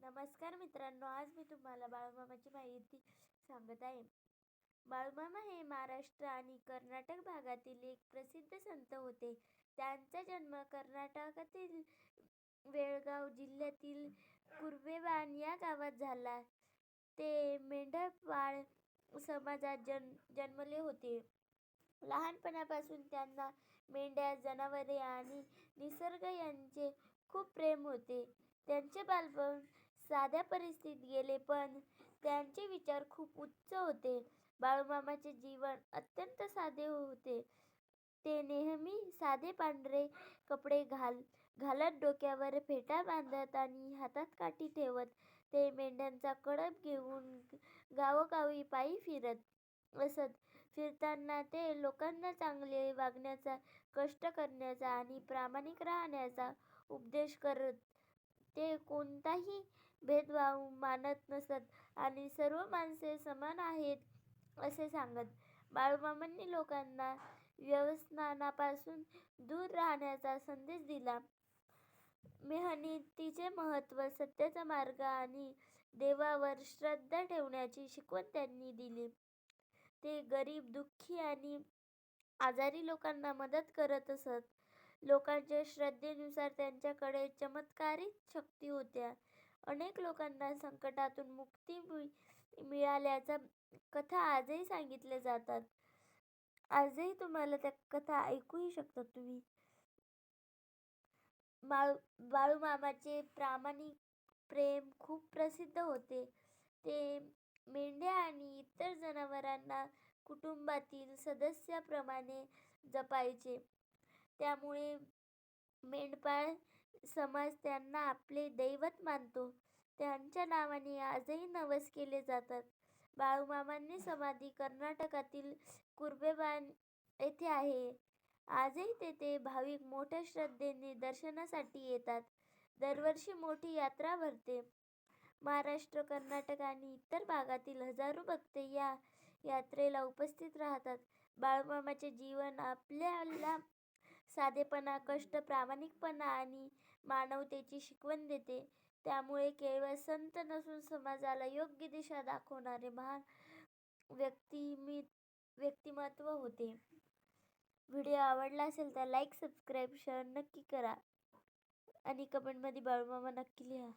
नमस्कार मित्रांनो, आज मी तुम्हाला बाळूमामाची माहिती सांगत आहे. बाळूमामा हे महाराष्ट्र आणि कर्नाटक भागातील एक प्रसिद्ध संत होते. त्यांचा जन्म कर्नाटकातील बेळगाव जिल्ह्यातील कुर्बेवान या गावात झाला. ते मेंढपाळ समाजात जन्मले होते. लहानपणापासून त्यांना मेंढ्या, जनावरे आणि निसर्ग यांचे खूप प्रेम होते. त्यांचे बालपण साध्या परिस्थितीत गेले, पण त्यांचे विचार खूप उच्च होते. बाळूमामाचे जीवन अत्यंत साधे होते. ते नेहमी साधे पांढरे कपडे घालत, डोक्यावर फेटा बांधत आणि हातात काठी ठेवत ते मेंढ्यांचा कळप घेऊन गावोगावी पायी फिरत असत. फिरताना ते लोकांना चांगले वागण्याचा, कष्ट करण्याचा आणि प्रामाणिक राहण्याचा उपदेश करत. ते कोणताही भेदभाव मानत नसत आणि सर्व माणसे समान आहेत असे सांगत. बाळूमामांनी लोकांना व्यसनापासून दूर राहण्याचा संदेश दिला. मेहनतीचे महत्त्व, सत्याचा मार्ग आणि देवावर श्रद्धा ठेवण्याची शिकवण त्यांनी दिली. ते गरीब, दुःखी आणि आजारी लोकांना मदत करत असत. लोकांच्या श्रद्धेनुसार त्यांच्याकडे चमत्कारिक शक्ती होत्या. अनेक लोकांना संकटातून मुक्ती मिळाल्याच्या कथा आजही सांगितल्या जातात. आजही तुम्हाला त्या कथा ऐकूही शकता तुम्ही. बाळूमामाचे प्रामाणिक प्रेम खूप प्रसिद्ध होते. ते मेंढ्या आणि इतर जनावरांना कुटुंबातील सदस्याप्रमाणे जपायचे. त्यामुळे मेंढपाळ समाज त्यांना आपले दैवत मानतो. त्यांच्या नावाने आजही नवस केले जातात. बाळूमामांची समाधी कर्नाटकातील कुर्बेवान येथे आहे. आजही तेथे भाविक मोठ्या श्रद्धेने दर्शनासाठी येतात. दरवर्षी मोठी यात्रा भरते. महाराष्ट्र, कर्नाटक आणि इतर भागातील हजारो भक्त या यात्रेला उपस्थित राहतात. बाळूमामाचे जीवन आपल्याला साधेपणा, कष्ट, प्रामाणिकपणा आणि मानवतेची शिकवण देते. त्यामुळे केवळ संत नसून समाजाला योग्य दिशा दाखवणारे महान व्यक्तिमत्व होते. व्हिडिओ आवडला असेल तर लाईक, सबस्क्राईब, शेअर नक्की करा आणि कमेंटमध्ये बाळूमामा नक्की लिहा.